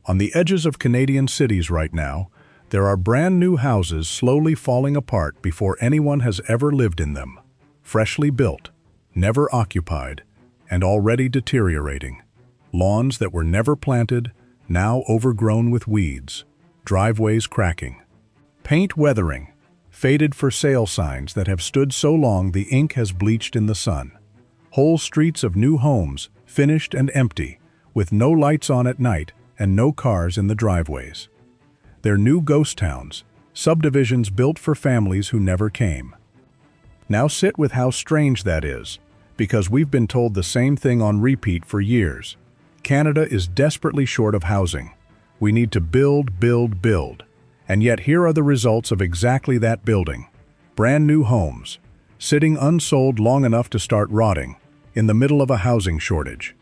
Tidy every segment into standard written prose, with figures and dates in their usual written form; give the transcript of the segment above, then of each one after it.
On the edges of Canadian cities right now, there are brand new houses slowly falling apart before anyone has ever lived in them. Freshly built, never occupied, and already deteriorating. Lawns that were never planted, now overgrown with weeds. Driveways cracking. Paint weathering. Faded for sale signs that have stood so long the ink has bleached in the sun. Whole streets of new homes, finished and empty, with no lights on at night and no cars in the driveways. They're new ghost towns, subdivisions built for families who never came. Now sit with how strange that is, because we've been told the same thing on repeat for years. Canada is desperately short of housing. We need to build, build, build. And yet here are the results of exactly that building. Brand new homes, sitting unsold long enough to start rotting, in the middle of a housing shortage.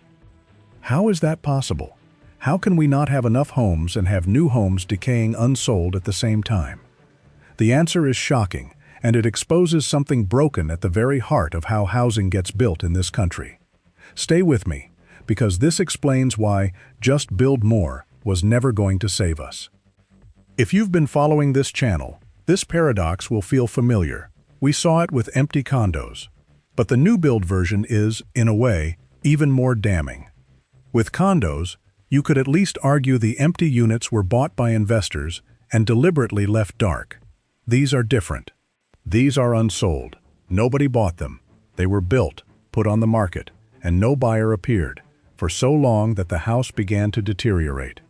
How is that possible? How can we not have enough homes and have new homes decaying unsold at the same time? The answer is shocking, and it exposes something broken at the very heart of how housing gets built in this country. Stay with me, because this explains why just build more was never going to save us. If you've been following this channel, this paradox will feel familiar. We saw it with empty condos. But the new build version is, in a way, even more damning. With condos, you could at least argue the empty units were bought by investors and deliberately left dark. These are different. These are unsold. Nobody bought them. They were built, put on the market, and no buyer appeared, for so long that the house began to deteriorate.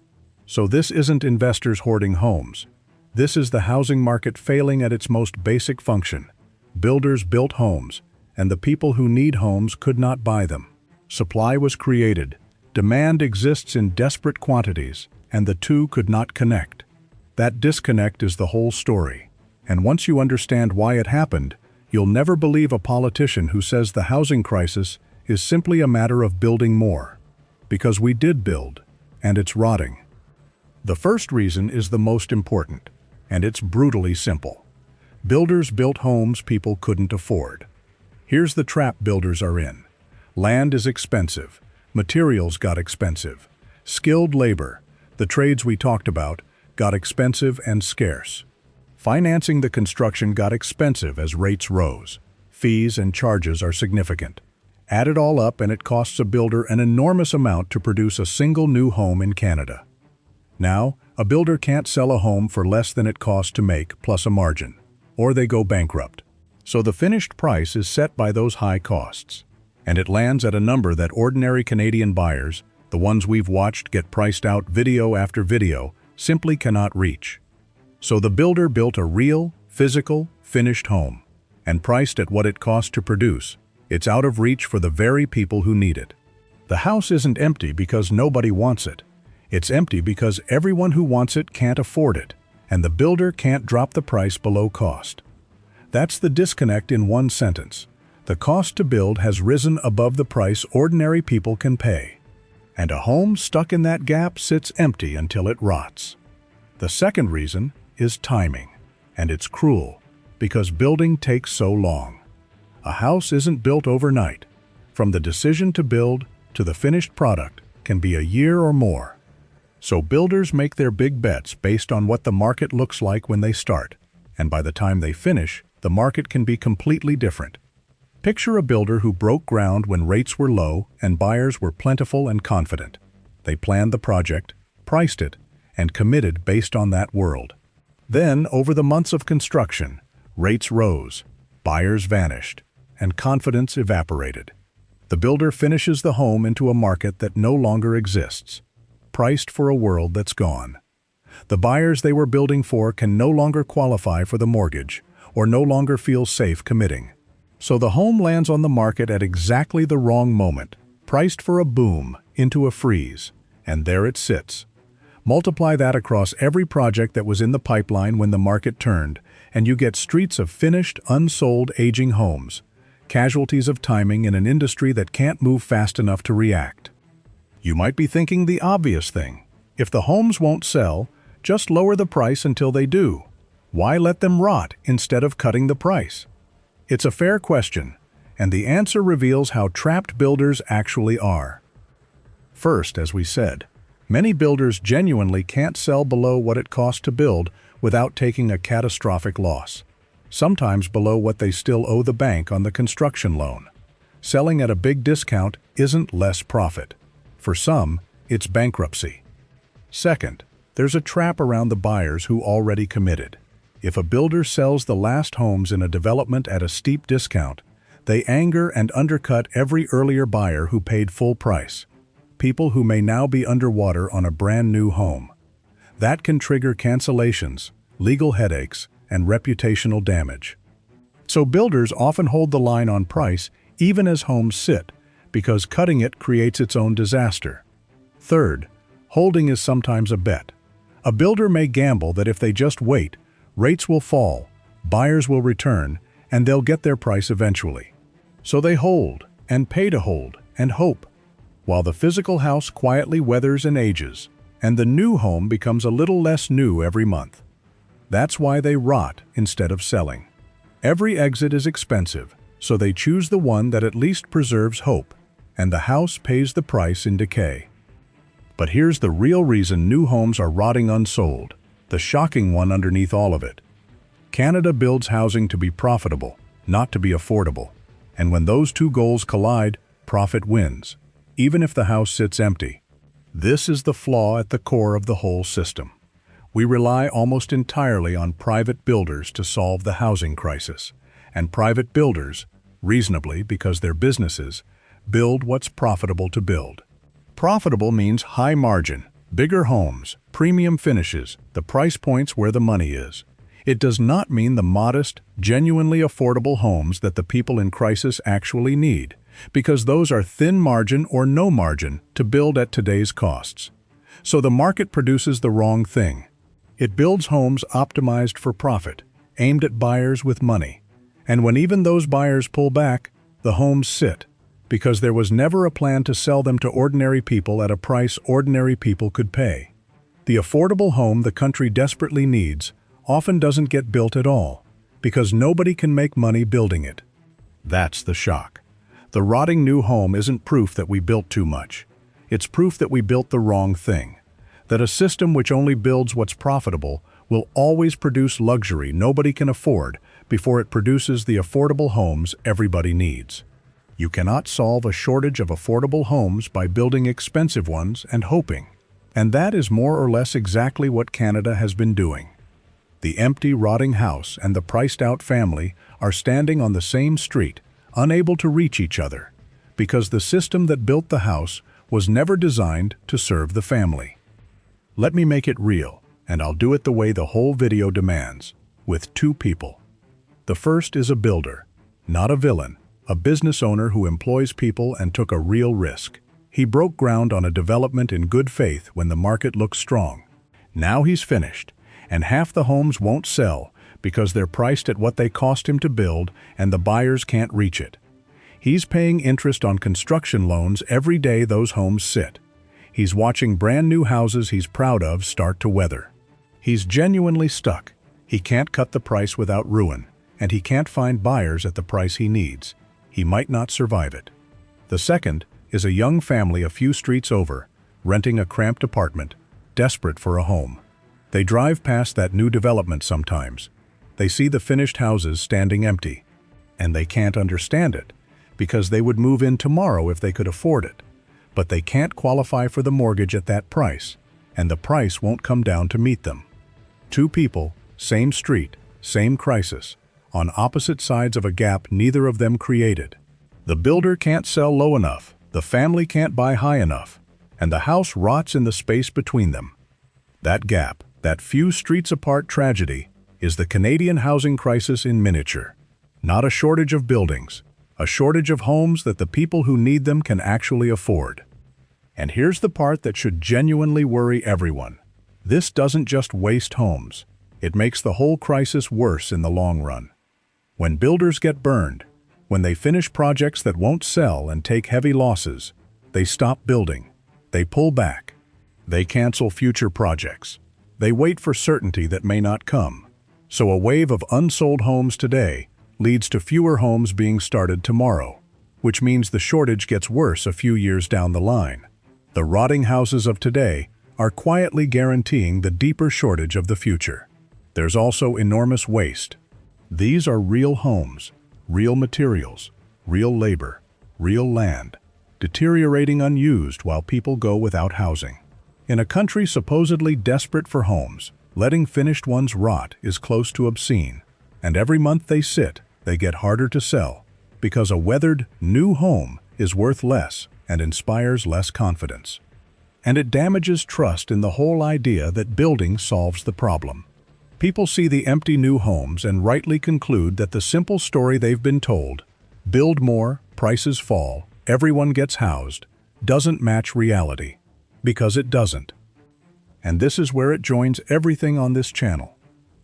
So this isn't investors hoarding homes. This is the housing market failing at its most basic function. Builders built homes, and the people who need homes could not buy them. Supply was created. Demand exists in desperate quantities, and the two could not connect. That disconnect is the whole story. And once you understand why it happened, you'll never believe a politician who says the housing crisis is simply a matter of building more. Because we did build, and it's rotting. The first reason is the most important, and it's brutally simple. Builders built homes people couldn't afford. Here's the trap builders are in. Land is expensive. Materials got expensive. Skilled labor, the trades we talked about, got expensive and scarce. Financing the construction got expensive as rates rose. Fees and charges are significant. Add it all up and it costs a builder an enormous amount to produce a single new home in Canada. Now, a builder can't sell a home for less than it costs to make plus a margin, or they go bankrupt. So the finished price is set by those high costs. And it lands at a number that ordinary Canadian buyers, the ones we've watched get priced out video after video, simply cannot reach. So the builder built a real, physical, finished home, and priced at what it cost to produce. It's out of reach for the very people who need it. The house isn't empty because nobody wants it. It's empty because everyone who wants it can't afford it, and the builder can't drop the price below cost. That's the disconnect in one sentence. The cost to build has risen above the price ordinary people can pay. And a home stuck in that gap sits empty until it rots. The second reason is timing, and it's cruel, because building takes so long. A house isn't built overnight. From the decision to build to the finished product can be a year or more. So builders make their big bets based on what the market looks like when they start, and by the time they finish, the market can be completely different. Picture a builder who broke ground when rates were low and buyers were plentiful and confident. They planned the project, priced it, and committed based on that world. Then, over the months of construction, rates rose, buyers vanished, and confidence evaporated. The builder finishes the home into a market that no longer exists, priced for a world that's gone. The buyers they were building for can no longer qualify for the mortgage or no longer feel safe committing. So the home lands on the market at exactly the wrong moment, priced for a boom into a freeze, and there it sits. Multiply that across every project that was in the pipeline when the market turned, and you get streets of finished, unsold, aging homes, casualties of timing in an industry that can't move fast enough to react. You might be thinking the obvious thing. If the homes won't sell, just lower the price until they do. Why let them rot instead of cutting the price? It's a fair question, and the answer reveals how trapped builders actually are. First, as we said, Many builders genuinely can't sell below what it costs to build without taking a catastrophic loss, sometimes below what they still owe the bank on the construction loan. Selling at a big discount isn't less profit. For some, it's bankruptcy. Second, there's a trap around the buyers who already committed. If a builder sells the last homes in a development at a steep discount, they anger and undercut every earlier buyer who paid full price, people who may now be underwater on a brand new home. That can trigger cancellations, legal headaches, and reputational damage. So builders often hold the line on price even as homes sit, because cutting it creates its own disaster. Third, holding is sometimes a bet. A builder may gamble that if they just wait, rates will fall, buyers will return, and they'll get their price eventually. So they hold, and pay to hold, and hope, while the physical house quietly weathers and ages, and the new home becomes a little less new every month. That's why they rot instead of selling. Every exit is expensive, so they choose the one that at least preserves hope, and the house pays the price in decay. But here's the real reason new homes are rotting unsold, the shocking one underneath all of it. Canada builds housing to be profitable, not to be affordable. And when those two goals collide, profit wins, even if the house sits empty. This is the flaw at the core of the whole system. We rely almost entirely on private builders to solve the housing crisis. And private builders, reasonably because they're businesses, build what's profitable to build. Profitable means high margin, bigger homes, premium finishes, the price points where the money is. It does not mean the modest, genuinely affordable homes that the people in crisis actually need, because those are thin margin or no margin to build at today's costs. So the market produces the wrong thing. It builds homes optimized for profit, aimed at buyers with money. And when even those buyers pull back, the homes sit, because there was never a plan to sell them to ordinary people at a price ordinary people could pay. The affordable home the country desperately needs often doesn't get built at all, because nobody can make money building it. That's the shock. The rotting new home isn't proof that we built too much. It's proof that we built the wrong thing. That a system which only builds what's profitable will always produce luxury nobody can afford before it produces the affordable homes everybody needs. You cannot solve a shortage of affordable homes by building expensive ones and hoping. And that is more or less exactly what Canada has been doing. The empty, rotting house and the priced-out family are standing on the same street, unable to reach each other, because the system that built the house was never designed to serve the family. Let me make it real, and I'll do it the way the whole video demands, with two people. The first is a builder, not a villain, a business owner who employs people and took a real risk. He broke ground on a development in good faith when the market looked strong. Now he's finished, and half the homes won't sell because they're priced at what they cost him to build and the buyers can't reach it. He's paying interest on construction loans every day those homes sit. He's watching brand new houses he's proud of start to weather. He's genuinely stuck. He can't cut the price without ruin, and he can't find buyers at the price he needs. He might not survive it. The second is a young family a few streets over, renting a cramped apartment, desperate for a home. They drive past that new development sometimes. They see the finished houses standing empty, and they can't understand it, because they would move in tomorrow if they could afford it. But they can't qualify for the mortgage at that price, and the price won't come down to meet them. Two people, same street, same crisis, on opposite sides of a gap neither of them created. The builder can't sell low enough, the family can't buy high enough, and the house rots in the space between them. That gap, that few streets apart tragedy, is the Canadian housing crisis in miniature. Not a shortage of buildings, a shortage of homes that the people who need them can actually afford. And here's the part that should genuinely worry everyone. This doesn't just waste homes. It makes the whole crisis worse in the long run. When builders get burned, when they finish projects that won't sell and take heavy losses, they stop building. They pull back. They cancel future projects. They wait for certainty that may not come. So a wave of unsold homes today leads to fewer homes being started tomorrow, which means the shortage gets worse a few years down the line. The rotting houses of today are quietly guaranteeing the deeper shortage of the future. There's also enormous waste. These are real homes, real materials, real labor, real land, deteriorating unused while people go without housing. In a country supposedly desperate for homes, letting finished ones rot is close to obscene, and every month they sit, they get harder to sell, because a weathered, new home is worth less and inspires less confidence. And it damages trust in the whole idea that building solves the problem. People see the empty new homes and rightly conclude that the simple story they've been told, build more, prices fall, everyone gets housed, doesn't match reality. Because it doesn't. And this is where it joins everything on this channel.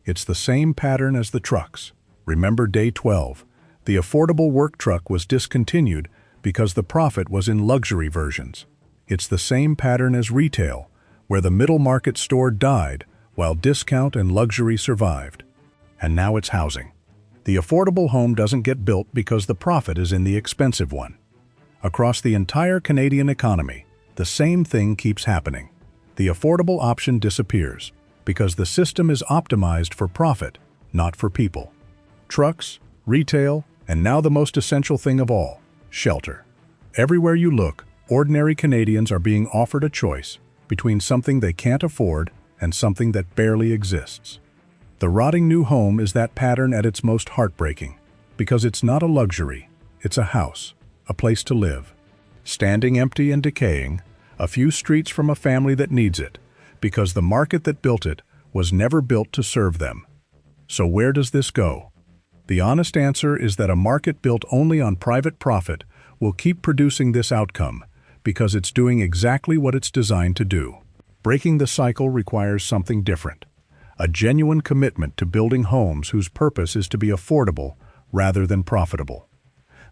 It's the same pattern as the trucks. Remember day 12. The affordable work truck was discontinued because the profit was in luxury versions. It's the same pattern as retail, where the middle market store died while discount and luxury survived. And now it's housing. The affordable home doesn't get built because the profit is in the expensive one. Across the entire Canadian economy, the same thing keeps happening. The affordable option disappears because the system is optimized for profit, not for people. Trucks, retail, and now the most essential thing of all, shelter. Everywhere you look, ordinary Canadians are being offered a choice between something they can't afford and something that barely exists. The rotting new home is that pattern at its most heartbreaking, because it's not a luxury, it's a house, a place to live. Standing empty and decaying, a few streets from a family that needs it, because the market that built it was never built to serve them. So where does this go? The honest answer is that a market built only on private profit will keep producing this outcome, because it's doing exactly what it's designed to do. Breaking the cycle requires something different. A genuine commitment to building homes whose purpose is to be affordable rather than profitable.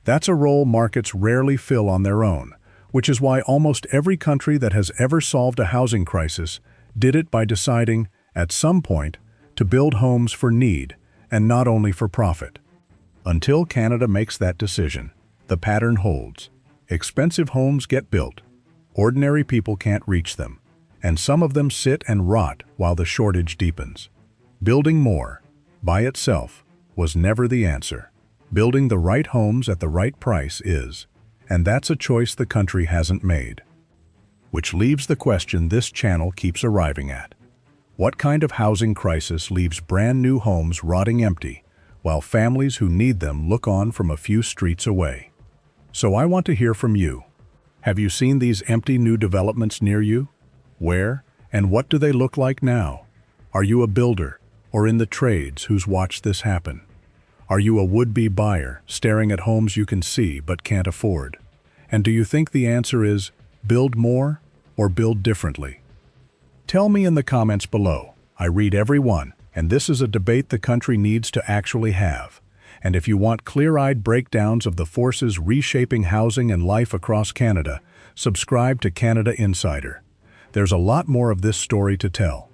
That's a role markets rarely fill on their own, which is why almost every country that has ever solved a housing crisis did it by deciding, at some point, to build homes for need and not only for profit. Until Canada makes that decision, the pattern holds. Expensive homes get built. Ordinary people can't reach them, and some of them sit and rot while the shortage deepens. Building more, by itself, was never the answer. Building the right homes at the right price is, and that's a choice the country hasn't made. Which leaves the question this channel keeps arriving at. What kind of housing crisis leaves brand new homes rotting empty, while families who need them look on from a few streets away? So I want to hear from you. Have you seen these empty new developments near you? Where and what do they look like now? Are you a builder or in the trades who's watched this happen? Are you a would-be buyer staring at homes you can see but can't afford? And do you think the answer is build more or build differently? Tell me in the comments below. I read every one, and this is a debate the country needs to actually have. And if you want clear-eyed breakdowns of the forces reshaping housing and life across Canada, subscribe to Canada Insider. There's a lot more of this story to tell.